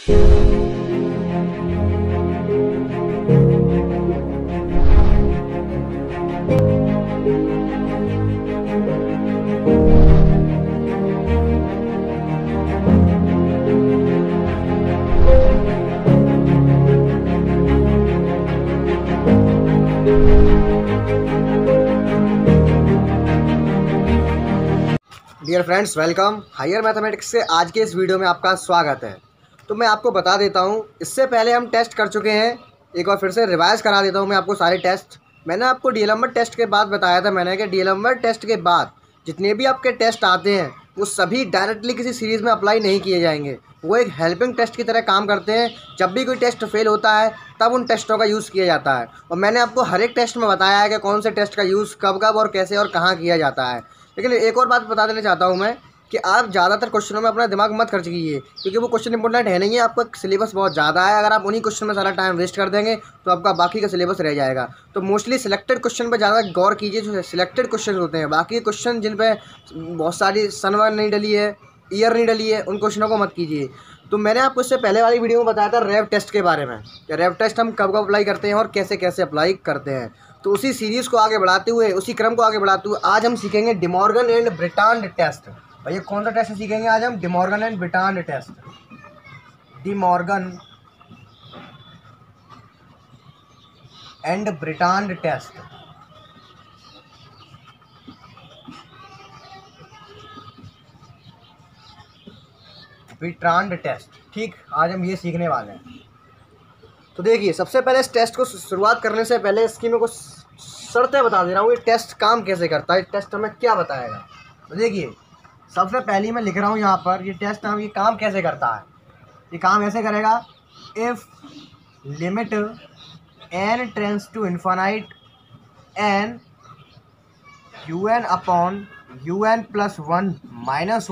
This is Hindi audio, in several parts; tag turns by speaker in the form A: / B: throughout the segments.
A: Dear friends, welcome higher mathematics के आज के इस वीडियो में आपका स्वागत है। तो मैं आपको बता देता हूं, इससे पहले हम टेस्ट कर चुके हैं। एक बार फिर से रिवाइज करा देता हूं मैं आपको सारे टेस्ट। मैंने आपको डीएलएमआर टेस्ट के बाद बताया था मैंने कि डीएलएमआर टेस्ट के बाद जितने भी आपके टेस्ट आते हैं वो सभी डायरेक्टली किसी सीरीज़ में अप्लाई नहीं किए जाएंगे। वो एक हेल्पिंग टेस्ट की तरह काम करते हैं। जब भी कोई टेस्ट फेल होता है तब उन टेस्टों का यूज़ किया जाता है। और मैंने आपको हर एक टेस्ट में बताया है कि कौन से टेस्ट का यूज़ कब कब और कैसे और कहाँ किया जाता है। लेकिन एक और बात बता देना चाहता हूँ मैं कि आप ज़्यादातर क्वेश्चनों में अपना दिमाग मत खर्च कीजिए, क्योंकि वो क्वेश्चन इंपॉर्टेंट है नहीं है। आपका सिलेबस बहुत ज़्यादा है। अगर आप उन्हीं क्वेश्चन में सारा टाइम वेस्ट कर देंगे तो आपका बाकी का सिलेबस रह जाएगा। तो मोस्टली सिलेक्टेड क्वेश्चन पर ज़्यादा गौर कीजिए, जो सिलेक्टेड क्वेश्चन होते हैं। बाकी क्वेश्चन जिन पर बहुत सारी सन नहीं डली है, ईयर नहीं डली है, उन क्वेश्चनों को मत कीजिए। तो मैंने आपको इससे पहले वाली वीडियो में बताया था रैव टेस्ट के बारे में, कि रैव टेस्ट हम कब कब अप्लाई करते हैं और कैसे कैसे अप्लाई करते हैं। तो उसी सीरीज़ को आगे बढ़ाते हुए, उसी क्रम को आगे बढ़ाते हुए आज हम सीखेंगे डिमॉर्गन एंड ब्रिटांड टेस्ट। भैया कौन सा टेस्ट सीखेंगे आज हम? De Morgan and Bertrand test. De Morgan and Bertrand test. Bertrand test, ठीक, आज हम ये सीखने वाले हैं। तो देखिए, सबसे पहले इस टेस्ट को शुरुआत करने से पहले इसकी मैं कुछ शर्तें बता दे रहा हूँ। ये टेस्ट काम कैसे करता है, टेस्ट हमें क्या बताएगा। तो देखिए, सबसे पहले मैं लिख रहा हूँ यहाँ पर, ये टेस्ट हम ये काम कैसे करता है। ये काम ऐसे करेगा, if limit n tends to infinite n un upon un plus 1 minus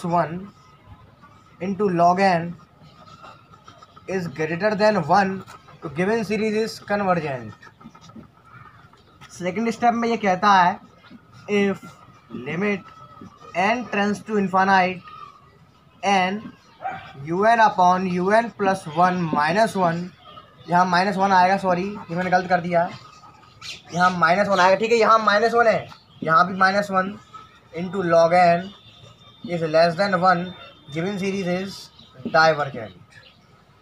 A: one into log n is greater than 1 तो given series is convergent। Second step में ये कहता है, if limit n tends to infinite n un upon un plus 1 minus 1, यहाँ माइनस 1 आएगा, सॉरी ये मैंने गलत कर दिया, यहाँ माइनस 1 आएगा, ठीक है, यहाँ माइनस 1 है, यहाँ भी minus 1 into log n is less than 1 given series is divergent.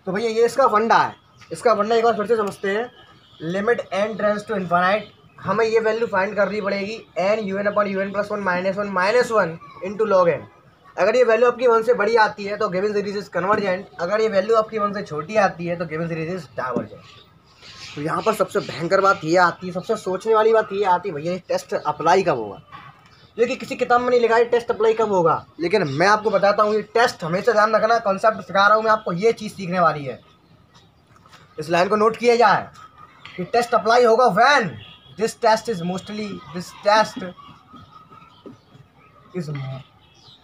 A: तो भैया ये इसका फंडा है। इसका फंडा एक बार फिर से समझते हैं। Limit n tends to infinite, हमें ये वैल्यू फाइंड करनी पड़ेगी n un upon un plus 1 minus 1 into log n। अगर ये वैल्यू आपकी 1 से बड़ी आती है तो गिवन सीरीज इज कन्वर्जेंट। अगर ये वैल्यू आपकी 1 से छोटी आती है तो गिवन सीरीज इज डाइवर्जेंट। तो यहाँ पर सबसे भयंकर बात ये आती है, सबसे सोचने वाली बात ये आती है, भैया ये टेस्ट अप्लाई कब होगा। जो कि किसी किताब में नहीं लिखा है टेस्ट अप्लाई कब होगा, लेकिन मैं आपको बताता हूँ ये टेस्ट हमेशा ध्यान रखना। कॉन्सेप्ट सिखा रहा हूँ मैं आपको, ये चीज़ सीखने वाली है। इस लाइन को नोट किया जाए कि टेस्ट अप्लाई होगा when this test is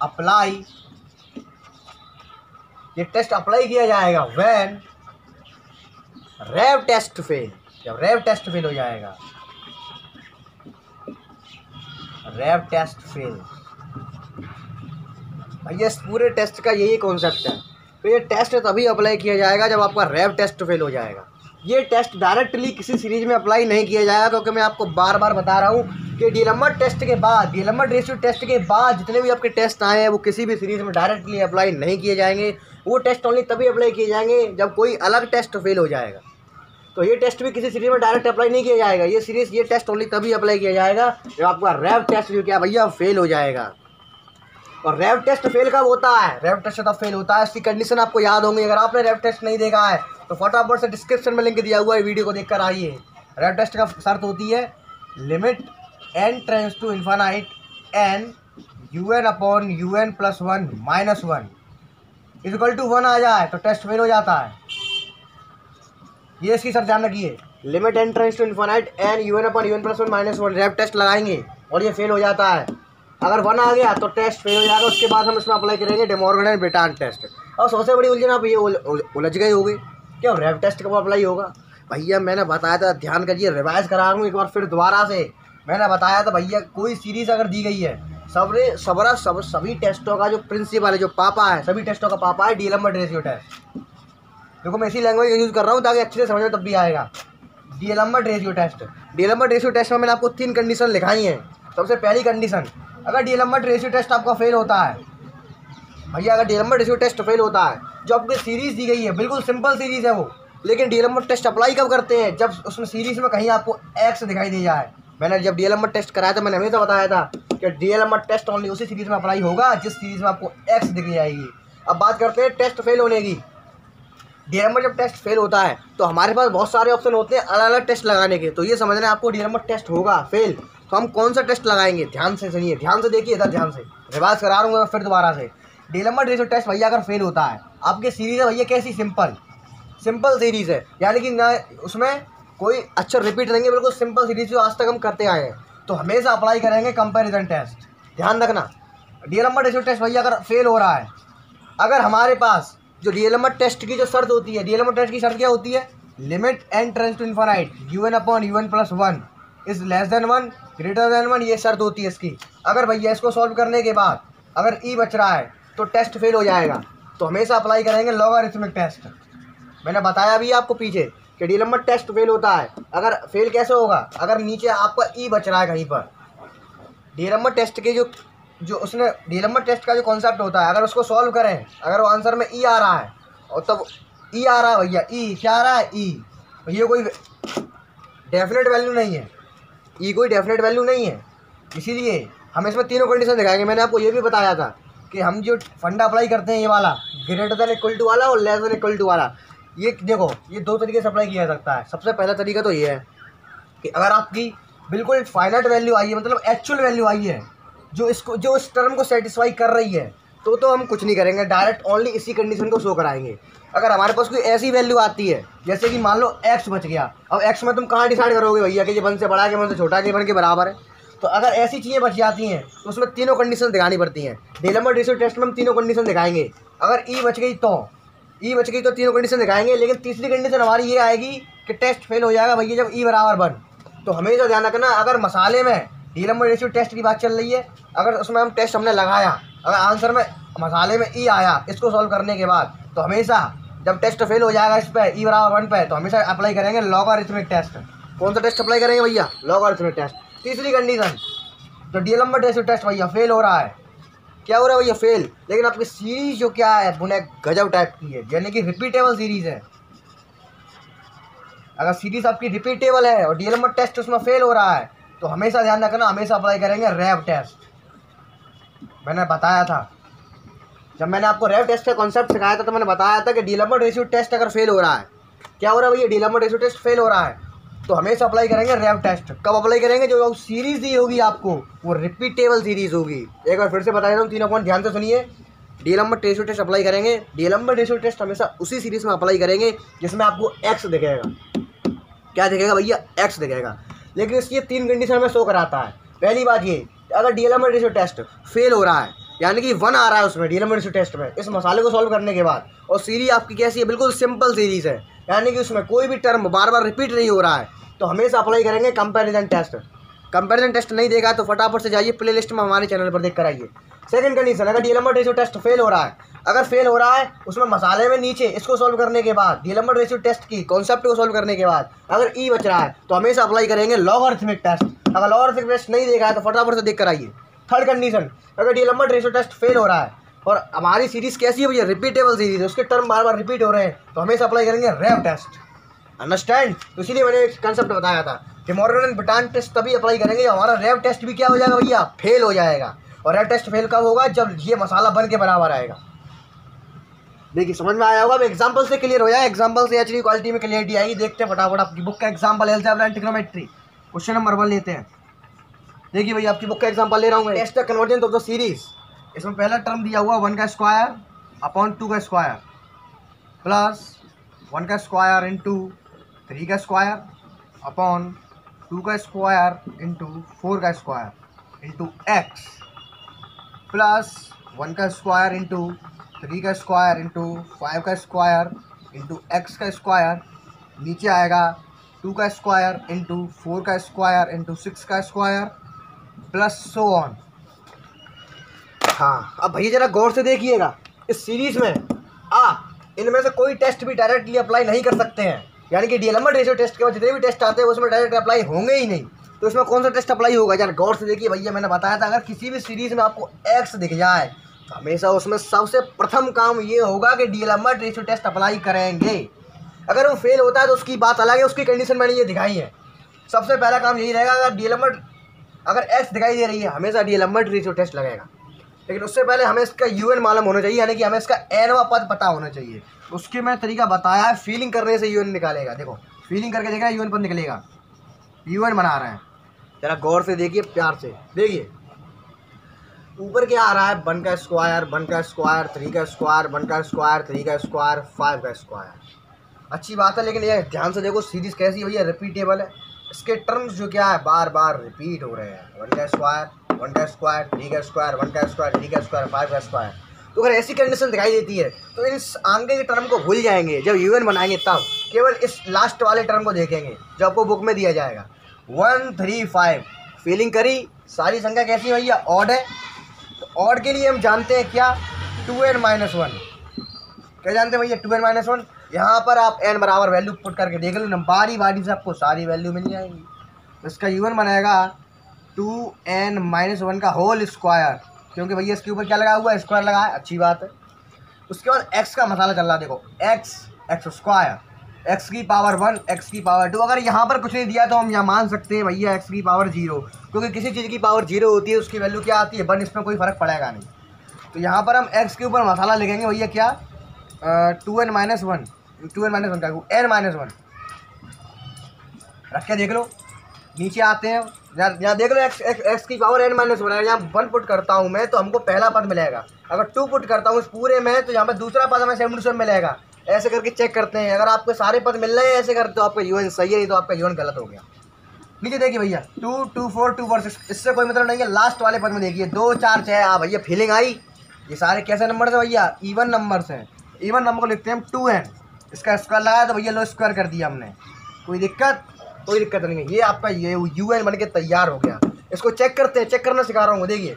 A: apply, ये टेस्ट अप्लाई किया जाएगा व्हेन रैव टेस्ट फेल। जब रैव टेस्ट फेल हो जाएगा, रैव टेस्ट फेल, भैया इस पूरे टेस्ट का यही कॉन्सेप्ट है। तो ये टेस्ट तभी अप्लाई किया जाएगा जब आपका रैव टेस्ट फेल हो जाएगा। ये टेस्ट डायरेक्टली किसी सीरीज में अप्लाई नहीं किया जाएगा, क्योंकि मैं आपको बार बार बता रहा हूँ कि डीएलएमआर टेस्ट के बाद, डीएलएमआर रेशियो टेस्ट के बाद जितने भी आपके टेस्ट आए हैं वो किसी भी सीरीज में डायरेक्टली अप्लाई नहीं किए जाएंगे। वो टेस्ट ओनली तभी अप्लाई किए जाएंगे जब कोई अलग टेस्ट फेल हो जाएगा। तो ये टेस्ट भी किसी सीरीज में डायरेक्ट अप्लाई नहीं किया जाएगा। ये टेस्ट ओनली तभी अप्लाई किया जाएगा जब आपका रैव टेस्ट जो क्या भैया फेल हो जाएगा। और रैव टेस्ट फेल कब होता है? रैव टेस्ट तब फेल होता है, इसकी कंडीशन आपको याद होंगी। अगर आपने रैव टेस्ट नहीं देखा है तो फटाफट से डिस्क्रिप्शन में लिंक दिया हुआ है, वीडियो को देखकर आइए। रैव टेस्ट का शर्त होती है limit n tends to infinite n un upon un plus 1 minus 1 equal to 1 आ जाए तो टेस्ट फेल हो जाता है। ये इसकी सर ध्यान रखिए, limit n tends to infinite n un upon un plus 1 minus 1 Raabe test लगाएंगे और ये फेल हो जाता है। अगर 1 आ गया तो टेस्ट फेल हो जाएगा। उसके बाद हम इसमें अप्लाई करेंगे डिमॉर्गन एंड ब्रिटांड टेस्ट। और सबसे बड़ी उलझन आप ये उलझ गए होंगे, क्या रैव टेस्ट कब अप्लाई होगा? भैया मैंने बताया था, ध्यान करिए, रिवाइज करा रहा हूँ एक बार फिर दोबारा से। मैंने बताया था भैया, कोई सीरीज़ अगर दी गई है सभी टेस्टों का जो प्रिंसिपल है, जो पापा है, सभी टेस्टों का पापा है डीएलएमएट रेशियो टेस्ट। देखो मैं इसी लैंग्वेज का यूज़ कर रहा हूँ ताकि अच्छे से समझ में तब भी आएगा। डीएलएमएट रेशियो टेस्ट, डीएलएमएट रेशियो टेस्ट में मैंने आपको 3 कंडीशन लिखाई हैं। सबसे पहली कंडीशन, अगर डीएलएमएट रेशियो टेस्ट आपका फेल होता है भैया, अगर डीएलएमएट रेशियो टेस्ट फेल होता है, जो आपकी सीरीज़ दी गई है बिल्कुल सिंपल सीरीज़ है वो, लेकिन डीएलएमएट टेस्ट अप्लाई कब करते हैं, जब उसमें सीरीज़ में कहीं आपको एक्स दिखाई दे जाए। मैंने जब डीएलएमएट टेस्ट कराया था मैंने हमेशा बताया था कि डीएलएमएट टेस्ट ओनली उसी सीरीज़ में अप्लाई होगा जिस सीरीज़ में आपको एक्स दिख जाएगी। अब बात करते हैं टेस्ट फेल होने की। डीएलएमएट जब टेस्ट फेल होता है तो हमारे पास बहुत सारे ऑप्शन होते हैं अलग अलग टेस्ट लगाने के। तो ये समझना है आपको, डीएलएमएट टेस्ट होगा फेल तो हम कौन सा टेस्ट लगाएंगे। ध्यान से सुनिए, ध्यान से देखिए, इधर ध्यान से रिवाइज करा रहा हूँ फिर दोबारा से। डीएलएमएट रेशियो टेस्ट भैया अगर फेल होता है, आपकी सीरीज़ है भैया कैसी, सिंपल सीरीज़ है, यानी कि ना उसमें कोई अक्षर रिपीट नहीं है, बिल्कुल सिंपल सीरीज जो आज तक हम करते आए हैं, तो हमेशा अप्लाई करेंगे कंपैरिजन टेस्ट। ध्यान रखना, डीएलएमएट रेशियो टेस्ट भैया अगर फेल हो रहा है, अगर हमारे पास जो डीएलएमएट टेस्ट की जो शर्त होती है, डीएलएमएट टेस्ट की शर्त क्या होती है, limit n tends to infinite un/un+1 is less than 1 greater than 1, ये शर्त होती है इसकी। अगर भैया इसको सॉल्व करने के बाद अगर ई बच रहा है तो टेस्ट फेल हो जाएगा, तो हमेशा अप्लाई करेंगे लॉगरिथमिक टेस्ट। मैंने बताया भी आपको पीछे कि डीएलएमएट टेस्ट फेल होता है, अगर फेल कैसे होगा, अगर नीचे आपका ई बच रहा है कहीं पर, डीएलएमएट टेस्ट के जो उसने डीएलएमएट टेस्ट का जो कॉन्सेप्ट होता है, अगर उसको सॉल्व करें, अगर वो आंसर में ई आ रहा है और तब ई आ रहा है भैया, ई क्या आ रहा है, ई, ये कोई डेफिनेट वैल्यू नहीं है, ई कोई डेफिनेट वैल्यू नहीं है, इसीलिए हम इसमें तीनों कंडीशन दिखाएंगे। मैंने आपको ये भी बताया था कि हम जो फंडा अप्लाई करते हैं, ये वाला ग्रेटर देन इक्वल टू वाला और लेस देन इक्वल टू वाला, ये देखो ये 2 तरीके से अप्लाई किया जा सकता है। सबसे पहला तरीका तो ये है कि अगर आपकी बिल्कुल फाइनाइट वैल्यू आई है, मतलब एक्चुअल वैल्यू आई है जो इस टर्म को सेटिस्फाई कर रही है, तो हम कुछ नहीं करेंगे, डायरेक्ट ओनली इसी कंडीशन को शो कराएंगे। अगर हमारे पास कोई ऐसी वैल्यू आती है जैसे कि मान लो x बच गया, अब x में तुम कहाँ डिसाइड करोगे भैया कि ये 1 से बड़ा, कि 1 से छोटा, कि 1 के बराबर है, तो अगर ऐसी चीज़ें बच जाती हैं तो उसमें तीनों कंडीशन दिखानी पड़ती हैं। डीएलएमएट रेशियो टेस्ट में हम तीनों कंडीशन दिखाएंगे। अगर ई बच गई तो तीनों कंडीशन दिखाएंगे, लेकिन तीसरी कंडीशन हमारी ये आएगी कि टेस्ट फेल हो जाएगा भैया जब ई बराबर 1। तो हमेशा ध्यान रखना, अगर मसाले में डीएलएमएट रेशियो टेस्ट की बात चल रही है, अगर उसमें हम टेस्ट हमने लगाया, अगर आंसर में मसाले में ई आया इसको सॉल्व करने के बाद, तो हमेशा जब टेस्ट फेल हो जाएगा इस पर ई बराबर 1 पे, तो हमेशा अप्लाई करेंगे लॉगरिथमिक टेस्ट। कौन सा टेस्ट अप्लाई करेंगे भैया, लॉगरिथमिक टेस्ट। तीसरी कंडीशन, तो डीएलएमएट रेशियो टेस्ट भैया फेल हो रहा है, क्या हो रहा है भैया, फेल, लेकिन आपकी सीरीज जो क्या है बुने गजब टाइप की है, यानी कि रिपीटेबल सीरीज है। अगर सीरीज आपकी रिपीटेबल है और डीएलएमएट टेस्ट उसमें फेल हो रहा है, तो हमेशा ध्यान रखना, हमेशा अप्लाई करेंगे रैव टेस्ट। मैंने बताया था, जब मैंने आपको रैव टेस्ट का कॉन्सेप्ट सिखाया था, तो मैंने बताया था कि डीएलएमएट रेशियो टेस्ट अगर फेल हो रहा है, क्या हो रहा है भैया, डीएलएमएट रेशियो टेस्ट फेल हो रहा है, तो हमेशा अप्लाई करेंगे रैव टेस्ट। कब अप्लाई करेंगे, जो सीरीज दी होगी आपको वो रिपीटेबल सीरीज होगी। एक बार फिर से बता देता हूँ, तीनों पॉइंट ध्यान से सुनिए। डीएलएमएट रेशियो टेस्ट अप्लाई करेंगे, डीएलएमएट रेशियो टेस्ट हमेशा उसी सीरीज में अप्लाई करेंगे जिसमें आपको एक्स दिखेगा। क्या दिखेगा भैया, एक्स दिखेगा, लेकिन इसकी 3 कंडीशन में शो कराता है। पहली बात ये, अगर डीएलएमएट रेशियो टेस्ट फेल हो रहा है, यानी कि 1 आ रहा है उसमें डीएलएमएट रेशियो टेस्ट में इस मसाले को सॉल्व करने के बाद, और सीरीज आपकी कैसी है, बिल्कुल सिंपल सीरीज है, यानी कि उसमें कोई भी टर्म बार बार रिपीट नहीं हो रहा है, तो हमेशा अप्लाई करेंगे कंपैरिजन टेस्ट। कंपैरिजन टेस्ट नहीं देखा तो फटाफट से जाइए प्लेलिस्ट में हमारे चैनल पर देख कर आइए। सेकंड कंडीशन, अगर डीएलएमएट रेशियो टेस्ट फेल हो रहा है, अगर फेल हो रहा है उसमें मसाले में नीचे इसको सॉल्व करने के बाद, डीएलएमएट रेशियो टेस्ट की कॉन्सेप्ट को सॉल्व करने के बाद अगर ई बच रहा है, तो हमेशा अप्लाई करेंगे लॉगरिथमिक टेस्ट। अगर लॉगरिथमिक टेस्ट नहीं देखा है तो फटाफट से देख कर आइए। थर्ड कंडीशन, अगर डीएलएमएट रेशियो टेस्ट फेल हो रहा है और हमारी सीरीज कैसी है भैया, रिपीटेबल सीरीज है, उसके टर्म बार बार रिपीट हो रहे हैं, तो हमेशा अप्लाई करेंगे रैव टेस्ट। अंडरस्टैंड, तो इसीलिए मैंने एक कंसेप्ट बताया था, De Morgan and Bertrand test तभी अप्लाई करेंगे हमारा रैव टेस्ट भी क्या हो जाएगा भैया, फेल हो जाएगा। और रैव टेस्ट फेल कब होगा, जब ये मसाला बन के बराबर आएगा। देखिए समझ में आया होगा, अब एग्जांपल से क्लियर हो जाए, एग्जांपल से एचडी क्वालिटी में क्लियरिटी आएगी। देखते हैं फटाफट आपकी बुक का example, algebra and trigonometry, question number 1 लेते हैं। देखिए भैया आपकी बुक का एग्जांपल ले रहा हूँ, test the convergence of the series. इसमें पहला टर्म दिया हुआ 1 का स्क्वायर अपॉन 2 का स्क्वायर प्लस 1 का स्क्वायर इंटू 3 का स्क्वायर अपॉन 2 का स्क्वायर इंटू 4 का स्क्वायर इंटू एक्स प्लस 1 का स्क्वायर इंटू 3 का स्क्वायर इंटू 5 का स्क्वायर इंटू एक्स का स्क्वायर, नीचे आएगा 2 का स्क्वायर इंटू 4 का स्क्वायर इंटू 6 का स्क्वायर प्लस सो ऑन। हाँ, अब भैया जरा गौर से देखिएगा, इस सीरीज़ में आप इनमें से कोई टेस्ट भी डायरेक्टली अप्लाई नहीं कर सकते हैं, यानी कि डीएलएमआर रेशियो टेस्ट के बाद जितने भी टेस्ट आते हैं उसमें डायरेक्ट अप्लाई होंगे ही नहीं। तो इसमें कौन सा टेस्ट अप्लाई होगा, यार गौर से देखिए भैया, मैंने बताया था अगर किसी भी सीरीज़ में आपको एक्स दिख जाए तो हमेशा उसमें सबसे प्रथम काम ये होगा कि डीएलएमआर रेशियो टेस्ट अप्लाई करेंगे। अगर वो फेल होता है तो उसकी बात अलग है, उसकी कंडीशन मैंने ये दिखाई है। सबसे पहला काम यही रहेगा, अगर डीएलएमआर अगर एक्स दिखाई दे रही है हमेशा डीएलएमआर रेशियो टेस्ट लगेगा, लेकिन उससे पहले हमें इसका यूएन मालूम होना चाहिए, यानी कि हमें इसका एनवा पद पता होना चाहिए। उसके मैं तरीका बताया है, फीलिंग करने से यूएन निकालेगा। देखो फीलिंग करके देखना, यूएन पद निकलेगा। यूएन बना रहे हैं, जरा गौर से देखिए, प्यार से देखिए। ऊपर क्या आ रहा है, 1 का स्क्वायर, 1 का स्क्वायर, 3 का स्क्वायर, 1 का स्क्वायर, 3 का स्क्वायर, 5 का स्क्वायर। अच्छी बात है, लेकिन ये ध्यान से देखो सीरीज़ कैसी भैया, रिपीटेबल है। इसके टर्म्स जो क्या है बार बार रिपीट हो रहे हैं। 1 का स्क्वायर, 1 का स्क्वायर, 3 का स्क्वायर, 1 का स्क्वायर, 3 का स्क्वायर, 5 का स्क्वायर। तो अगर ऐसी कंडीशन दिखाई देती है तो इस आगे के टर्म को भूल जाएंगे, जब यूएन बनाएंगे तब केवल इस लास्ट वाले टर्म को देखेंगे जो आपको बुक में दिया जाएगा। 1 3 5 फीलिंग करी, सारी संख्या कैसी भैया, ऑड है। तो ऑड के लिए हम जानते हैं क्या, 2n-1। क्या जानते हैं भैया, 2n-1। यहाँ पर आप n बराबर वैल्यू पुट करके देख लो ना, बारी बारी से आपको सारी वैल्यू मिल जाएंगी। तो इसका यूएन बनेगा 2n-1 का होल स्क्वायर, क्योंकि भैया इसके ऊपर क्या लगा हुआ है, स्क्वायर लगा है, अच्छी बात है। उसके बाद x का मसाला चल रहा है, देखो x स्क्वायर, x की पावर 1, x की पावर 2। अगर यहाँ पर कुछ नहीं दिया तो हम यहाँ मान सकते हैं भैया x की पावर 0, क्योंकि किसी चीज़ की पावर 0 होती है उसकी वैल्यू क्या आती है, 1। इसमें कोई फ़र्क पड़ेगा नहीं। तो यहाँ पर हम x के ऊपर मसाला लिखेंगे भैया क्या, 2n-1, 2n-1 का n-1 रख के देख लो। नीचे आते हैं, यहाँ देख लो x की पावर n-1 है। यहाँ 1 पुट करता हूँ मैं तो हमको पहला पद मिलेगा। अगर 2 पुट करता हूँ इस पूरे में तो यहाँ पर दूसरा पद हमें 7 मिलेगा। ऐसे करके चेक करते हैं, अगर आपको सारे पद मिल रहे हैं ऐसे करते तो आपका यूएन सही है, नहीं तो आपका यूएन गलत हो गया। नीचे देखिए भैया 2 2 4 2 4 6, इससे कोई मतलब नहीं है। लास्ट वाले पद में देखिए 2 4 6। भैया फीलिंग आई, ये सारे कैसे नंबर से भैया, इवन नंबर हैं। इवन नंबर को लिखते हैं हम 2n, इसका स्क्वायर लगाया तो भैया लो स्क्वायर कर दिया हमने, कोई दिक्कत नहीं है। ये आपका ये यूएन बन के तैयार हो गया। इसको चेक करते हैं, चेक करना सिखा रहा हूँ। देखिए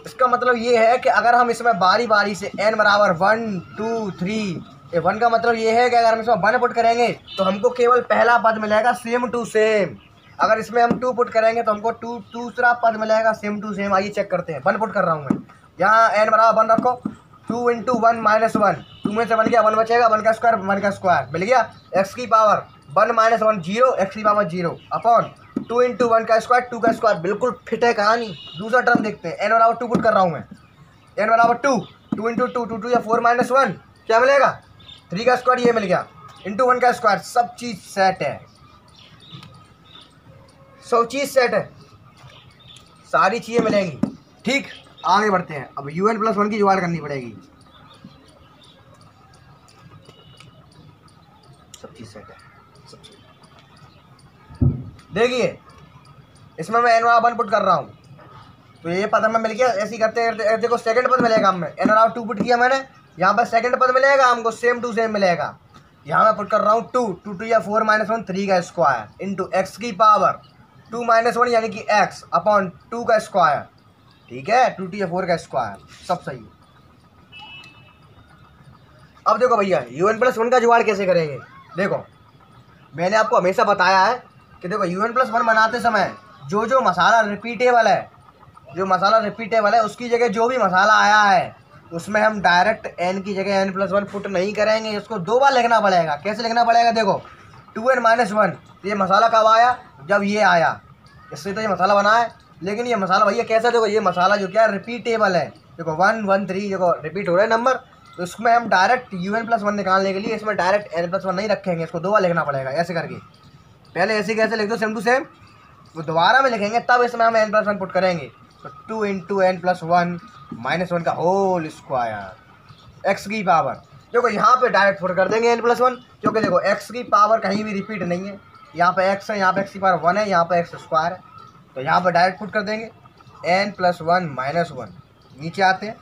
A: इसका मतलब ये है कि अगर हम इसमें बारी बारी से n बराबर 1 2 3, 1 का मतलब ये है कि अगर हम इसमें 1 पुट करेंगे तो हमको केवल पहला पद मिलेगा सेम टू सेम। अगर इसमें हम 2 पुट करेंगे तो हमको दूसरा पद मिलेगा सेम टू सेम। आइए चेक करते हैं, 1 पुट कर रहा हूँ मैं, यहाँ n बराबर 1 रखो, 2 × 1-1, 2 में से 1 गया, 1 बचेगा, 1 का स्क्वायर मिल गया। x की पावर 1-1 0, x की पावर 0 अपॉन 2 × 1 का स्क्वायर, 2 का स्क्वायर। बिल्कुल फिट है कहानी। दूसरा टर्म देखते हैं, n बराबर 2 पुट कर रहा हूँ मैं, n बराबर 2, 2 × 2 2 या 4-1 क्या मिलेगा, 3 का स्क्वायर ये मिल गया, इंटू 1 का स्क्वायर। सब चीज़ सेट है, सब चीज़ सेट है, सारी चीज़ें मिलेंगी। ठीक, आगे बढ़ते हैं। अब un+1 की जुगाड़ करनी पड़ेगी। सब चीज़ सेट है, सब चीज़ देखिए। इसमें मैं n बराबर 1 पुट कर रहा हूँ तो ये पद हमें मिल गया। ऐसे ही करते करते देखो सेकंड पद मिलेगा हमें, n बराबर 2 पुट किया मैंने, यहाँ पर सेकंड पद मिलेगा हमको सेम टू सेम मिलेगा। यहाँ मैं पुट कर रहा हूँ 2 2 या 4-1, 3 का स्क्वायर इंटू x की पावर 2-1 यानी कि x अपॉन 2 का स्क्वायर। ठीक है, 2 या 4 का स्क्वायर, सब सही। अब देखो भैया un+1 का जुगाड़ कैसे करेंगे। देखो मैंने आपको हमेशा बताया है कि देखो un+1 बनाते समय जो मसाला रिपीटेबल है, जो मसाला रिपीटेबल है उसकी जगह जो भी मसाला आया है उसमें हम डायरेक्ट n की जगह n+1 पुट नहीं करेंगे, इसको 2 बार लिखना पड़ेगा। कैसे लिखना पड़ेगा, देखो 2n-1, ये मसाला कब आया, जब ये आया, इससे तो ये मसाला बना है। लेकिन ये मसाला भैया कैसा, देखो ये मसाला जो क्या रिपीटेबल है, देखो 1 1 3 देखो रिपीट हो रहे हैं नंबर, तो इसमें हम डायरेक्ट un+1 निकालने के लिए इसमें डायरेक्ट n+1 नहीं रखेंगे, इसको 2 बार लिखना पड़ेगा। ऐसे करके पहले ऐसे कैसे लिख दो सेम टू सेम, वो दोबारा में लिखेंगे तब इसमें हम n+1 पुट करेंगे। तो 2 × n+1 का होल स्क्वायर, x की पावर। देखो यहाँ पे डायरेक्ट पुट कर देंगे n+1, क्योंकि देखो x की पावर कहीं भी रिपीट नहीं है, यहाँ पे x है, यहाँ पे x की पावर 1 है, यहाँ पे x स्क्वायर है, तो यहाँ पे डायरेक्ट पुट कर देंगे n+1 -1। नीचे आते हैं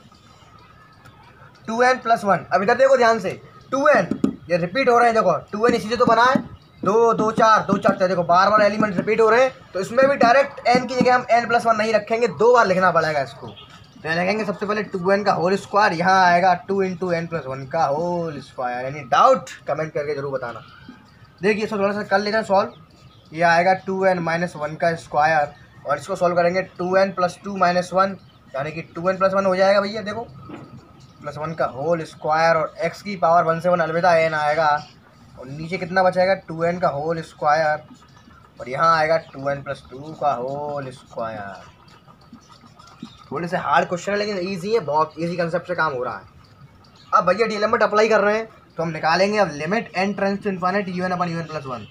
A: 2n+1। अब इधर देखो ध्यान से, 2n ये रिपीट हो रहे हैं, देखो 2n इसी से तो बना है, 2 2 4 2 4 देखो बार बार एलिमेंट रिपीट हो रहे हैं, तो इसमें भी डायरेक्ट n की जगह हम n+1 नहीं रखेंगे, 2 बार लिखना पड़ेगा इसको। तो यहाँ लिखेंगे सबसे पहले 2n का होल स्क्वायर, यहाँ आएगा 2 इंटू एन प्लस 1 का whole square. Any doubt comment करके जरूर बताना। देखिए इसको थोड़ा सा कर लेते हैं सॉल्व। ये आएगा 2n माइनस 1 का स्क्वायर, और इसको सॉल्व करेंगे 2n प्लस 2 माइनस 1, यानी कि 2n प्लस 1 हो जाएगा भैया। देखो प्लस 1 का होल स्क्वायर, और x की पावर 1 से 1 अलविदा n आएगा, और नीचे कितना बचेगा 2n का होल स्क्वायर, और यहाँ आएगा 2n प्लस 2 का होल स्क्वायर। थोड़े से हार्ड क्वेश्चन है लेकिन ईजी है, बहुत ईजी कंसेप्ट से काम हो रहा है। अब भैया डी लिमिट अप्लाई कर रहे हैं तो हम निकालेंगे अब limit n tends to infinite un upon un plus 1,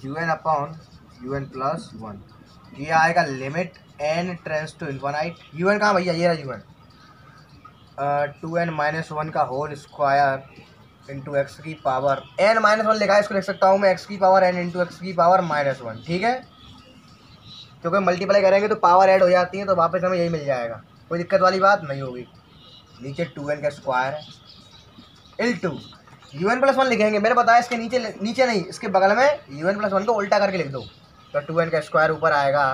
A: un upon un plus 1। ये आएगा limit n tends to infinite, un कहाँ भैया, ये रहा un, 2n माइनस 1 का होल स्क्वायर इंटू एक्स की पावर n माइनस 1 लिखा है, इसको लिख सकता हूँ मैं x की पावर n इंटू एक्स की पावर माइनस 1। ठीक है, क्योंकि मल्टीप्लाई करेंगे तो पावर ऐड हो जाती है, तो वापस हमें यही मिल जाएगा, कोई दिक्कत वाली बात नहीं होगी। नीचे 2n का स्क्वायर है इंटू un प्लस 1 लिखेंगे। मैंने बताया इसके नीचे नहीं, इसके बगल में un प्लस 1 को उल्टा करके लिख दो, तो 2n का स्क्वायर ऊपर आएगा,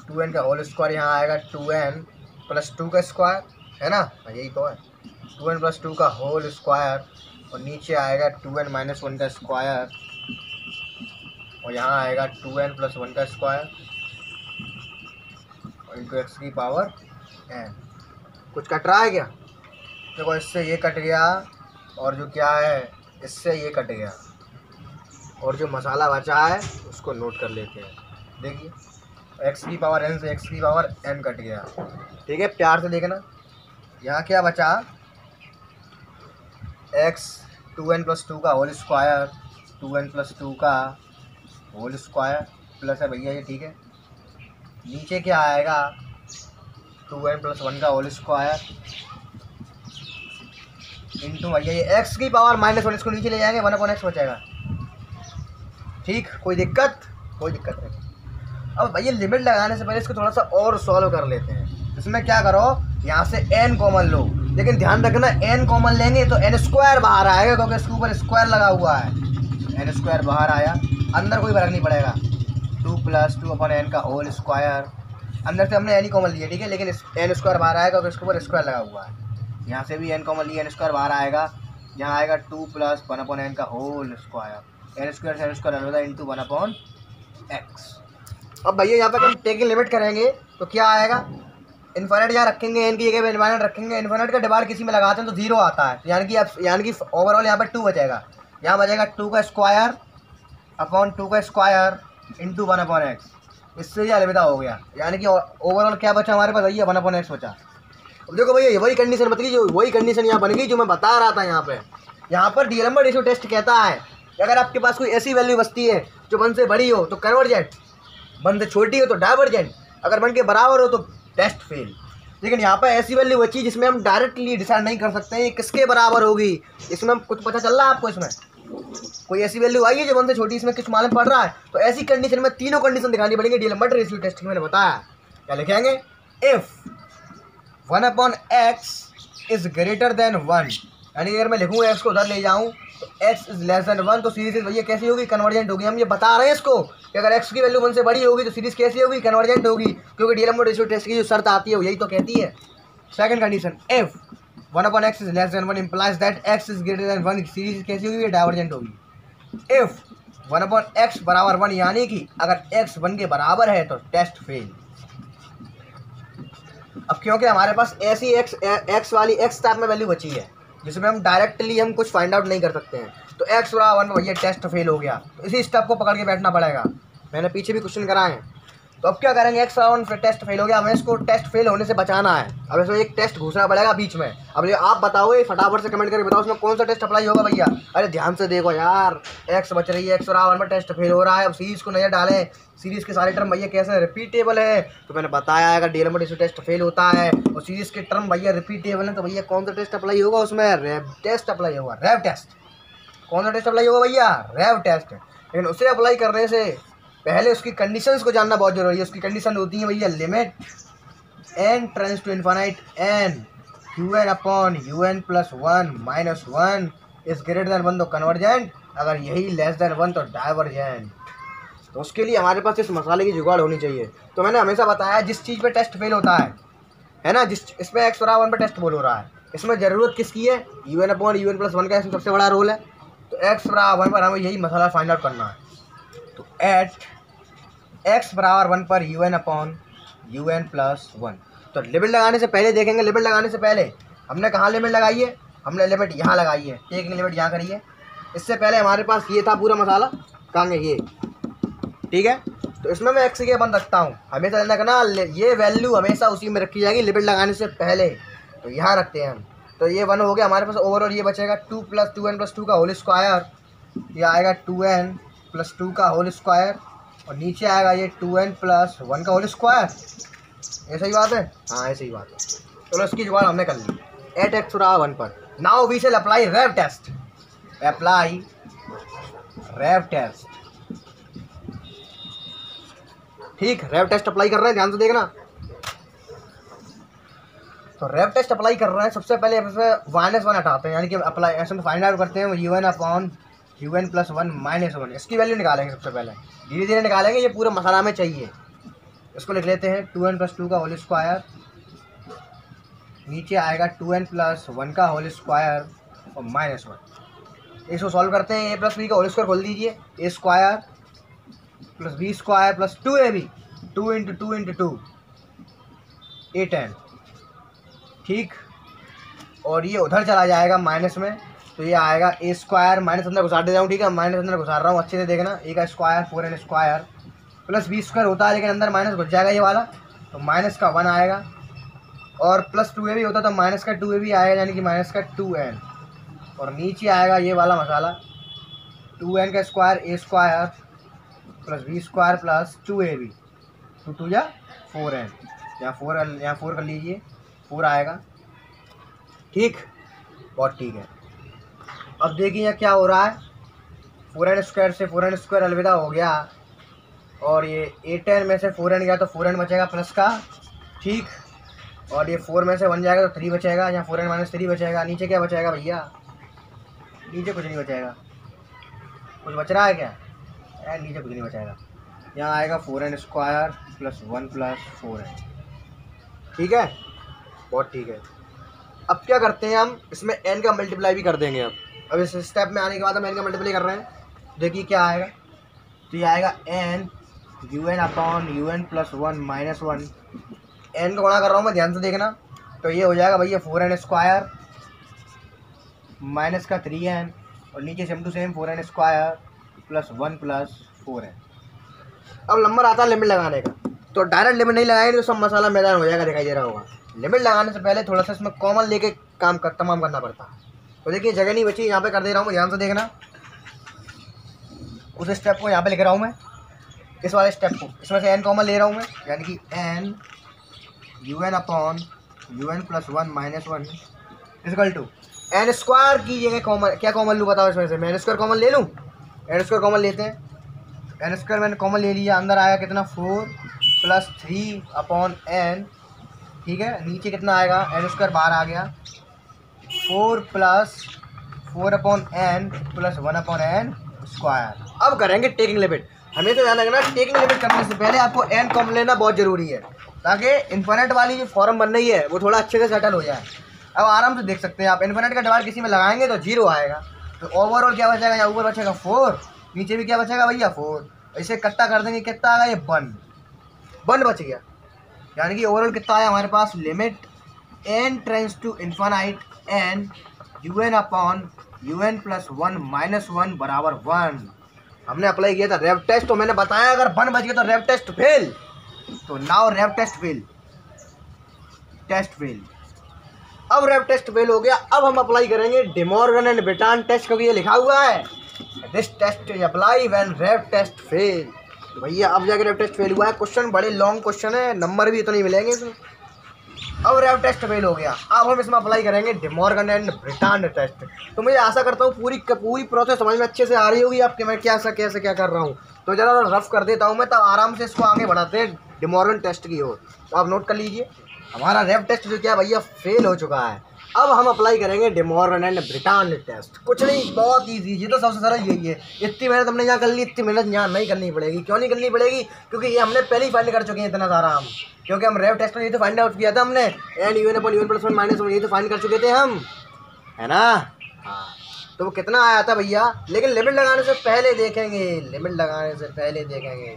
A: 2n का होल स्क्वायर यहाँ आएगा 2n प्लस 2 का स्क्वायर, है ना, यही तो है 2n प्लस 2 का होल स्क्वायर, और नीचे आएगा 2n माइनस 1 का स्क्वायर, और यहाँ आएगा 2n प्लस 1 का स्क्वायर इंटू एक्स की पावर n। कुछ कट रहा है क्या? देखो इससे ये कट गया, और जो क्या है इससे ये कट गया, और जो मसाला बचा है उसको नोट कर लेते हैं। देखिए एक्स की पावर n से एक्स की पावर n कट गया। ठीक है, प्यार से देखना, यहाँ क्या बचा, x 2n प्लस 2 का होल स्क्वायर, 2n प्लस 2 का होल स्क्वायर प्लस है भैया ये। ठीक है, नीचे क्या आएगा 2n प्लस 1 का होल स्क्वायर इंटू भैया ये x की पावर माइनस 1, इसको नीचे ले जाएंगे 1/x बचेगा। ठीक, कोई दिक्कत नहीं। अब भैया लिमिट लगाने से पहले इसको थोड़ा सा और सॉल्व कर लेते हैं। इसमें क्या करो, यहाँ से n कॉमन लो, लेकिन ध्यान रखना n कॉमन लेंगे तो n स्क्वायर बाहर आएगा, क्योंकि इसके ऊपर स्क्वायर लगा हुआ है। n स्क्वायर बाहर आया, अंदर कोई फर्क नहीं पड़ेगा, 2 प्लस 2 अपॉन n का होल स्क्वायर। अंदर से हमने n ही कॉमन लिया, ठीक है, लेकिन n स्क्वायर बाहर आएगा क्योंकि इसके ऊपर स्क्वायर लगा हुआ है। यहाँ से भी n कॉमन लिया, n स्क्वायर बाहर आएगा, यहाँ आएगा 2 प्लस 1 अपॉन n का होल स्क्वायर, n स्क्वायर से n स्क्वायर अलग इंटू 1 अपॉन x। अब भैया यहाँ पर हम टेकिंग लिमिट करेंगे तो क्या आएगा, इन्फिनिट यहाँ रखेंगे, n की जगह पे इन्फिनिट रखेंगे, इन्फिनिट का डिवाइड किसी में लगाते हैं तो 0 आता है, यानी कि ओवरऑल यहाँ पर 2 बचेगा। यहाँ बचेगा 2 का स्क्वायर अपॉन 2 का स्क्वायर इंटू 1 अपॉन एक्स, इससे ये अलविदा हो गया, यानी कि ओवरऑल क्या बचा हमारे पास, भैया 1 अपॉन एक्स बचा। अब देखो भैया वही कंडीशन बतली, जो वही कंडीशन यहाँ बन गई जो मैं बता रहा था। यहाँ पर डीएलएमआर रेशियो टेस्ट कहता है कि अगर आपके पास कोई ऐसी वैल्यू बचती है जो 1 से बड़ी हो तो कन्वर्जेंट, 1 से छोटी हो तो डाइवर्जेंट, अगर 1 के बराबर हो तो टेस्ट फेल। लेकिन यहाँ पर ऐसी वैल्यू बची जिसमें हम डायरेक्टली डिसाइड नहीं कर सकते हैं किसके बराबर होगी, इसमें कुछ पता चल रहा है आपको, इसमें कोई ऐसी वैल्यू आई है जो 1 से छोटी, इसमें कुछ मालूम पड़ रहा है, तो ऐसी कंडीशन में तीनों कंडीशन दिखानी पड़ेंगी डीएलएमआर रेशियो टेस्ट में। मैंने बताया क्या लिखेंगे, if 1 upon x is greater than 1, यानी अगर मैं लिखूँ x को उधर ले जाऊँ तो x इज लेस देन 1, तो सीरीज भैया कैसी होगी, कन्वर्जेंट होगी। हम ये बता रहे हैं इसको कि अगर x की वैल्यू 1 से बड़ी होगी तो सीरीज कैसी होगी, कन्वर्जेंट होगी, क्योंकि डीएलएमआर रेशियो टेस्ट की जो शर्त आती है वो यही तो कहती है। Second condition, if 1 upon x is less than 1 implies that x is greater than 1, series कैसी होगी, डाइवर्जेंट होगी। इफ 1 अपॉन x बराबर 1, यानी कि अगर x 1 के बराबर है तो टेस्ट फेल। अब क्योंकि हमारे पास ऐसी x वाली x टाइप में वैल्यू बची है जिसमें हम डायरेक्टली हम कुछ फाइंड आउट नहीं कर सकते हैं, तो x बराबर 1 भैया टेस्ट फेल हो गया, तो इसी स्टेप को पकड़ के बैठना पड़ेगा। मैंने पीछे भी क्वेश्चन कराए हैं। तो अब क्या करेंगे, x बराबर 1 फिर टेस्ट फेल हो गया, हमें इसको टेस्ट फेल होने से बचाना है। अब इसमें एक टेस्ट घुसना पड़ेगा बीच में। अब ये आप बताओ, फटाफट से कमेंट करके बताओ उसमें कौन सा टेस्ट अप्लाई होगा भैया। अरे ध्यान से देखो यार, x बच रही है, x बराबर 1 में टेस्ट फेल हो रहा है। अब सीरीज को नजर डालें, सीरीज के सारे टर्म भैया कैसे रिपीटेबल है, तो मैंने बताया अगर डीएलएमआर रेशियो टेस्ट फेल होता है और सीरीज के टर्म भैया रिपीटेबल है तो भैया कौन सा टेस्ट अप्लाई होगा, उसमें रैव टेस्ट अप्लाई होगा। रैव टेस्ट, कौन सा टेस्ट अप्लाई होगा भैया, रैव टेस्ट। लेकिन उसे अप्लाई करने से पहले उसकी कंडीशंस को जानना बहुत जरूरी है। उसकी कंडीशन होती है भैया, limit n tends to infinite n un upon un plus 1 minus 1 is greater than 1 तो कन्वर्जेंट, अगर यही लेस देन 1 तो डाइवर्जेंट। तो उसके लिए हमारे पास इस मसाले की जुगाड़ होनी चाहिए। तो मैंने हमेशा बताया जिस चीज़ पे टेस्ट फेल होता है है ना, जिस इसमें x बराबर 1 पर टेस्ट बोल हो रहा है, इसमें ज़रूरत किसकी है, UN अपॉन UN प्लस 1 का इसमें सबसे बड़ा रोल है। तो x बराबर 1 पर हमें यही मसाला फाइंड आउट करना है। तो एट x बराबर 1 पर UN अपॉन UN प्लस 1। तो लिमिट लगाने से पहले देखेंगे, लिमिट लगाने से पहले हमने कहाँ लिमिट लगाई है, हमने लिमिट यहाँ लगाई है, एक लिमिट यहाँ करी है। इससे पहले हमारे पास ये था पूरा मसाला, कहाँ है ये, ठीक है। तो इसमें मैं x के बंद रखता हूँ, हमेशा रखना ये वैल्यू हमेशा उसी में रखी जाएगी लिमिट लगाने से पहले। तो यहाँ रखते हैं हम, तो ये 1 हो गया हमारे पास ओवरऑल। ये बचेगा 2 + 2n + 2 का होल स्क्वायर, ये आएगा 2n + 2 का होल स्क्वायर, और नीचे आएगा ये 2n + 1 का होल स्क्वायर। ऐसा ही बात है, हाँ ऐसे ही बात है। चलो इसकी जुगाड़ हमने कर ली एट x बराबर 1 पर। Now we shall apply Raabe test, apply Raabe test. ठीक, रेव टेस्ट अप्लाई कर रहे हैं, ध्यान से देखना। तो रेव टेस्ट अप्लाई कर रहे हैं, सबसे पहले -1 हटाते हैं, यानी कि अप्लाई ऐसे में फाइंड आउट करते हैं UN अपॉन UN प्लस 1 -1। इसकी वैल्यू निकालेंगे सबसे पहले, धीरे धीरे निकालेंगे, ये पूरा मसाला में चाहिए। इसको लिख लेते हैं 2n + 2 का होल स्क्वायर, नीचे आएगा 2n + 1 का होल स्क्वायर और -1। इसको सॉल्व करते हैं, a + b का होल स्क्वायर खोल दीजिए, a² + b² + 2ab, 2 × 2 × 2 8n, ठीक। और ये उधर चला जाएगा माइनस में, तो ये आएगा a² माइनस अंदर घुसा दे रहा हूँ, ठीक है, माइनस अंदर घुसा रहा हूँ, अच्छे से देखना। a का स्क्वायर 4n² + b² होता है, लेकिन अंदर माइनस घुस जाएगा ये वाला, तो माइनस का 1 आएगा, और + 2ab होता तो माइनस का 2ab आएगा, यानी कि माइनस का 2n, और नीचे आएगा ये वाला मसाला 2n का स्क्वायर a² + b² + 2ab, 2 2 या 4n, यहाँ 4 कर लीजिए, 4 आएगा, ठीक, बहुत ठीक है। अब देखिए यहाँ क्या हो रहा है, 4n² से 4n² अलविदा हो गया, और ये 8n में से 4n गया तो 4n बचेगा प्लस का, ठीक, और ये 4 में से 1 जाएगा तो 3 बचेगा, यहाँ 4n - 3 बचेगा। नीचे क्या बचेगा भैया, नीचे कुछ नहीं बचेगा, कुछ बच रहा है क्या, यार नीचे कुछ नहीं बचेगा। यहाँ आएगा 4n² + 1 + 4n, ठीक है, बहुत ठीक है। अब क्या करते हैं हम, इसमें n का मल्टीप्लाई भी कर देंगे। अब इस स्टेप में आने के बाद हम n का मल्टीप्लाई कर रहे हैं, देखिए क्या आएगा। तो ये आएगा n UN upon UN + 1 -1, n को गुणा कर रहा हूँ मैं, ध्यान से देखना। तो ये हो जाएगा भैया 4n² माइनस का 3n, और नीचे same to same 4n² + 1 + 4n। अब नंबर आता है लिमिट लगाने का, तो डायरेक्ट लिमिट नहीं लगाएंगे तो सब मसाला मैदान हो जाएगा, दिखाई दे रहा होगा। लिमिट लगाने से पहले थोड़ा सा इसमें कॉमन लेके तमाम करना पड़ता है। तो देखिए जगह नहीं बची, यहाँ पे कर दे रहा हूँ मैं, ध्यान से देखना। उस स्टेप को यहाँ पे लिख रहा हूँ मैं, इस वाले स्टेप को, इसमें से n कॉमन ले रहा हूँ मैं, यानी कि n UN upon UN + 1 -1 = n² की जगह कॉमन, क्या कॉमन लूँ बताओ इसमें से, मैं n² कॉमन ले लूँ, n² कॉमन लेते हैं। n² मैंने कॉमन ले लिया, अंदर आया कितना 4 + 3 अपॉन n, ठीक है। नीचे कितना आएगा, n² बाहर आ गया, 4 + 4 अपॉन n + 1 अपॉन n²। अब करेंगे टेकिंग लिमिट। हमेशा ध्यान रखना, टेकिंग लिमिट करने से पहले आपको n कॉमन लेना बहुत ज़रूरी है, ताकि इन्फिनिट वाली जो फॉर्म बन रही है वो थोड़ा अच्छे से सेटल हो जाए। अब आराम से देख सकते हैं आप, इन्फिनिट का डिवाइड किसी में लगाएंगे तो 0 आएगा, तो ओवरऑल क्या बचेगा, यहाँ ऊपर बचेगा 4, नीचे भी क्या बचेगा भैया 4, इसे इकट्ठा कर देंगे, कितना आएगा, ये 1 बच गया। यानी कि ओवरऑल कितना आया हमारे पास, limit n tends to infinite n UN upon UN + 1 -1 बराबर 1। हमने अप्लाई किया था रेव टेस्ट, तो मैंने बताया अगर 1 बच गया तो रेव टेस्ट फेल। तो नाउ रेव टेस्ट फेल, अब रेव टेस्ट फेल हो गया। अब हम अप्लाई करेंगे De Morgan and Bertrand test, क्योंकि ये लिखा हुआ है this test apply when Raabe test fail. तो भैया अब जाके रेव टेस्ट फेल हुआ है। क्वेश्चन बड़े लॉन्ग क्वेश्चन है, नंबर भी इतने ही मिलेंगे इसमें। अब रेव टेस्ट फेल हो गया, अब हम इसमें अप्लाई करेंगे De Morgan and Bertrand test. तो मुझे आशा करता हूँ पूरी प्रोसेस समझ में अच्छे से आ रही होगी आपके, मैं कैसे क्या कर रहा हूँ। तो ज़रा रफ कर देता हूँ मैं, तब आराम से इसको आगे बढ़ाते हैं डे मॉर्गन टेस्ट की ओर। तो आप नोट कर लीजिए, हमारा रेव टेस्ट जो क्या भैया फेल हो चुका है। अब हम अप्लाई करेंगे De Morgan and Bertrand test. कुछ नहीं, बहुत ईजी, ये तो सबसे सरल यही है। इतनी मेहनत हमने यहाँ कर ली, इतनी मेहनत यहाँ नहीं करनी पड़ेगी। क्यों नहीं करनी पड़ेगी? क्योंकि ये हमने पहले ही फाइंड कर चुके हैं इतना सारा हम, क्योंकि हम रेव टेस्ट में ये तो फाइंड आउट किया था हमने, and UN upon UN plus 1 minus 1 ये तो फाइंड कर चुके थे हम, है ना। हाँ, तो वो कितना आया था भैया, लेकिन लिमिट लगाने से पहले देखेंगे, लिमिट लगाने से पहले देखेंगे।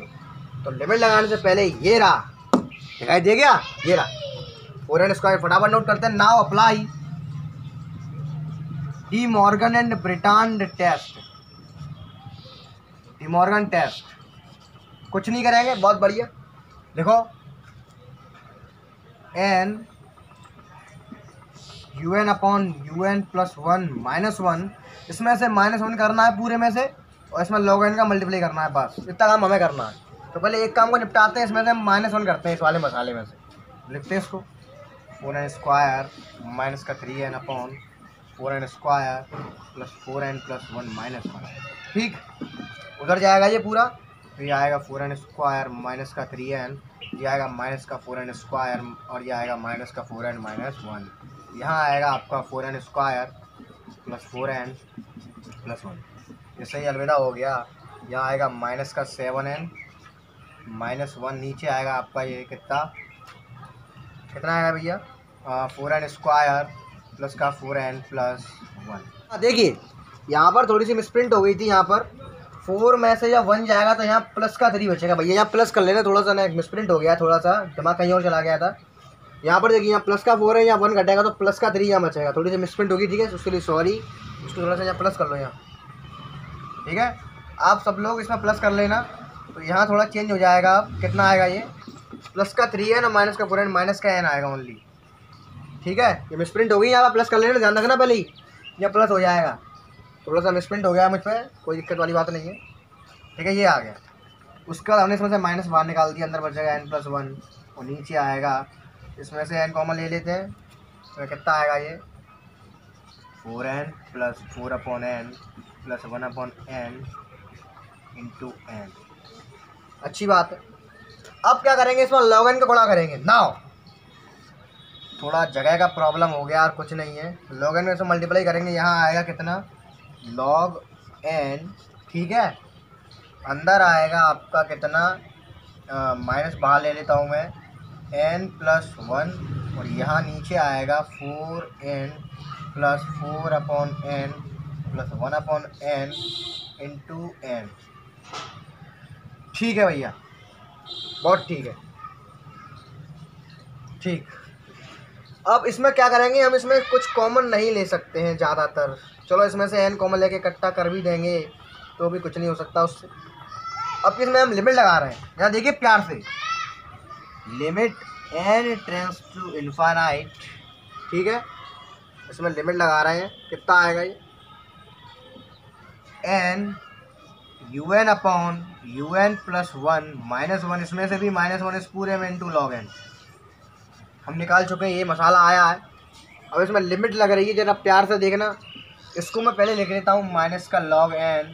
A: तो लिमिट लगाने से पहले ये रहा, दिखाई दे गया, ये रहा 4n स्क्वायर। फटाफट नोट करते हैं। Now apply De Morgan and Bertrand test. De Morgan test कुछ नहीं करेंगे, बहुत बढ़िया। देखो n UN upon UN plus 1 minus 1, इसमें से -1 करना है पूरे में से, और इसमें log n का मल्टीप्लाई करना है, बस इतना काम हमें करना है। तो पहले एक काम को निपटाते हैं, इसमें से हम -1 करते हैं, इस वाले मसाले में से लिखते हैं इसको 4n स्क्वायर माइनस का 3n upon 4n square plus 4n plus 1 minus 1। ठीक, उधर जाएगा ये पूरा, तो ये आएगा 4n स्क्वायर माइनस का 3n, ये आएगा माइनस का 4n स्क्वायर, और ये आएगा माइनस का 4n माइनस 1। यहाँ आएगा आपका 4n square plus 4n plus 1, ये सही अलविदा हो गया। यहाँ आएगा माइनस का 7n माइनस 1, नीचे आएगा आपका ये कितना आएगा भैया, 4n स्क्वायर प्लस का 4n प्लस 1। देखिए यहाँ पर थोड़ी सी मिसप्रिंट हो गई थी, यहाँ पर 4 में से जब 1 जाएगा तो यहाँ प्लस का 3 बचेगा भैया, यहाँ प्लस कर लेना, थोड़ा सा ना मिसप्रिंट हो गया, थोड़ा सा दिमाग कहीं और चला गया था। यहाँ पर देखिए, यहाँ प्लस का 4 है, यहाँ 1 घटेगा तो प्लस का 3 यहाँ बचेगा, थोड़ी सी मिसप्रिंट होगी, ठीक है, उसके लिए सॉरी। उसको थोड़ा सा यहाँ प्लस कर लो यहाँ, ठीक है। आप सब लोग इसमें प्लस कर लेना, तो यहाँ थोड़ा चेंज हो जाएगा। अब कितना आएगा, ये प्लस का 3n और माइनस का 4n माइनस का n आएगा ओनली, ठीक है। ये मिसप्रिंट हो गई, यहाँ पर प्लस कर लेना, ध्यान रखना पहले ही, यहाँ प्लस हो जाएगा। थोड़ा सा मिसप्रिंट हो गया मुझ पर, कोई दिक्कत वाली बात नहीं है, ठीक है। ये आ गया, उसके बाद हमने इसमें से माइनस बाहर निकाल दिया, अंदर बचेगा n प्लस 1, और नीचे आएगा, इसमें से n कॉमन ले लेते हैं, तो कितना आएगा ये 4n plus 4 upon n plus 1 upon n into n। अच्छी बात है। अब क्या करेंगे, इसमें log n का गुणा करेंगे। नाउ थोड़ा जगह का प्रॉब्लम हो गया और कुछ नहीं है, log n में से मल्टीप्लाई करेंगे, यहाँ आएगा कितना log n, ठीक है। अंदर आएगा आपका कितना, माइनस बाहर ले लेता हूँ मैं, n प्लस 1, और यहाँ नीचे आएगा 4n plus 4 upon n plus 1 upon n into n। ठीक है भैया, बहुत ठीक है, ठीक। अब इसमें क्या करेंगे, हम इसमें कुछ कॉमन नहीं ले सकते हैं ज़्यादातर, चलो इसमें से n कॉमन लेके इकट्ठा कर भी देंगे तो भी कुछ नहीं हो सकता उससे। अब इसमें हम लिमिट लगा रहे हैं, यहाँ देखिए प्यार से, limit n tends to infinite, ठीक है। इसमें लिमिट लगा रहे हैं, कितना आएगा ये n UN upon UN plus 1 minus 1, इसमें से भी -1 इस पूरे में इंटू log n हम निकाल चुके हैं, ये मसाला आया है। अब इसमें लिमिट लग रही है, जरा प्यार से देखना, इसको मैं पहले लिख लेता हूँ, माइनस का log n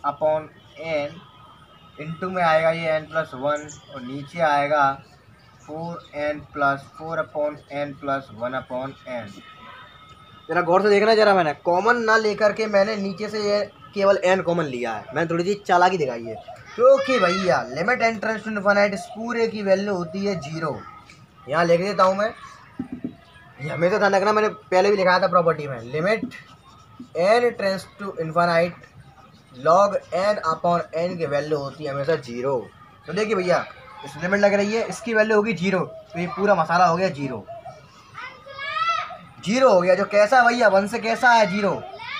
A: upon n into में आएगा ये n प्लस 1, और नीचे आएगा 4n plus 4 upon n plus 1 upon n। जरा गौर से देखना, जरा मैंने कॉमन ना लेकर के मैंने नीचे से ये केवल n कॉमन लिया है, मैंने थोड़ी सी चालाकी दिखाई है, क्योंकि भैया limit n tends to infinite इस पूरे की वैल्यू होती है 0। यहाँ लिख देता हूँ मैं, ये हमेशा ध्यान रखना, मैंने पहले भी लिखाया था प्रॉपर्टी में, limit n tends to infinite log n upon n की वैल्यू होती है हमेशा 0। तो देखिए भैया, इस लिमिट लग रही है, इसकी वैल्यू होगी 0, तो ये पूरा मसाला हो गया 0 हो गया। जो कैसा भैया, 1 से कैसा है 0,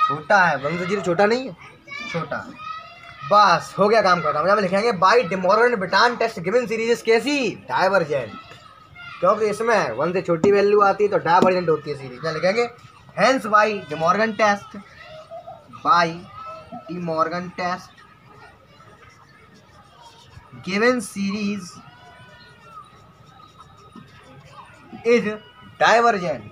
A: छोटा है, 1 से 0 छोटा नहीं है, छोटा। बस हो गया काम खत्म। हम लिखेंगे by De Morgan Bertrand test given series कैसी, डाइवर्जेंट, क्योंकि इसमें 1 से छोटी वैल्यू आती है तो डाइवर्जेंट होती है सीरीज। क्या लिखेंगे, hence by De Morgan test, by De Morgan test given series is divergent.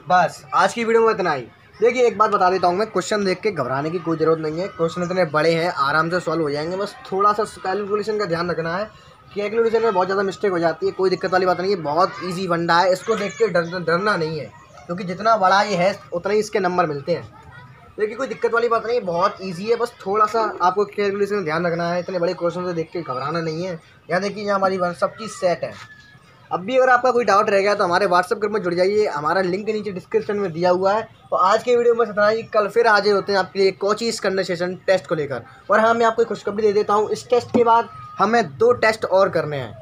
A: बस आज की वीडियो में इतना ही। देखिए एक बात बता देता हूँ मैं, क्वेश्चन देख के घबराने की कोई ज़रूरत नहीं है, क्वेश्चन इतने बड़े हैं, आराम से सॉल्व हो जाएंगे, बस थोड़ा सा कैलकुलेशन का ध्यान रखना है कैलकुलेशन में बहुत ज़्यादा मिस्टेक हो जाती है, कोई दिक्कत वाली बात नहीं है, बहुत ईजी फंडा है, इसको देख के डरना नहीं है, क्योंकि जितना बड़ा ये है उतना ही इसके नंबर मिलते हैं। देखिए कोई दिक्कत वाली बात नहीं है, बहुत ईजी है, बस थोड़ा सा आपको कैलकुलेशन में ध्यान रखना है, इतने बड़े क्वेश्चन से देख के घबराना नहीं है। यहाँ देखिए यहाँ हमारी सब चीज़ सेट है। अब भी अगर आपका कोई डाउट रह गया तो हमारे व्हाट्सएप ग्रुप में जुड़ जाइए, हमारा लिंक नीचे डिस्क्रिप्शन में दिया हुआ है। तो आज के वीडियो में इतना ही, कल फिर हाजिर होते हैं आपके लिए कोचीज कन्वर्सेशन टेस्ट को लेकर। और हाँ, मैं आपको एक खुशखबरी दे देता हूँ, इस टेस्ट के बाद हमें 2 टेस्ट और करने हैं,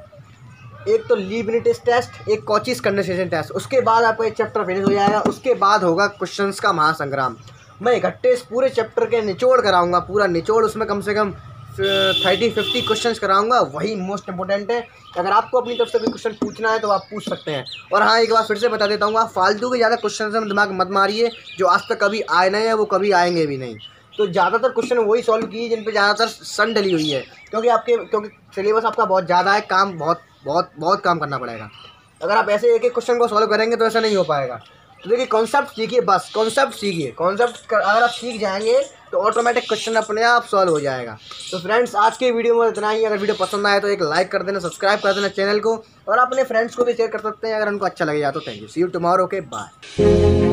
A: एक तो लीबनिट्ज़ टेस्ट, एक कोचीज कन्वर्सेशन टेस्ट। उसके बाद आपका एक चैप्टर फिनिश हो जाएगा, उसके बाद होगा क्वेश्चंस का महासंग्राम। मैं इकट्ठे इस पूरे चैप्टर के निचोड़ कराऊंगा, पूरा निचोड़, उसमें कम से कम 30-50 क्वेश्चंस कराऊंगा, वही मोस्ट इंपॉर्टेंट है। अगर आपको अपनी तरफ से कोई क्वेश्चन पूछना है तो आप पूछ सकते हैं। और हाँ, एक बार फिर से बता देता हूँ, आप फालतू के ज़्यादा क्वेश्चन में दिमाग मत मारिए, जो आज तक कभी आए नहीं है वो कभी आएंगे भी नहीं। तो ज़्यादातर क्वेश्चन वही सॉल्व कीजिए जिन पर ज़्यादातर सन डली हुई है, क्योंकि सिलेबस आपका बहुत ज़्यादा है, काम बहुत काम करना पड़ेगा। अगर आप ऐसे एक एक क्वेश्चन को सॉल्व करेंगे तो ऐसा नहीं हो पाएगा। तो देखिए कॉन्सेप्ट सीखिए, बस कॉन्सेप्ट सीखिए, कॉन्सेप्ट अगर आप सीख जाएंगे तो ऑटोमेटिक क्वेश्चन अपने आप सॉल्व हो जाएगा। तो फ्रेंड्स, आज के वीडियो में इतना ही। अगर वीडियो पसंद आए तो एक लाइक कर देना, सब्सक्राइब कर देना चैनल को, और अपने फ्रेंड्स को भी शेयर कर सकते हैं अगर उनको अच्छा लगेगा तो। Thank you, see you tomorrow, okay bye.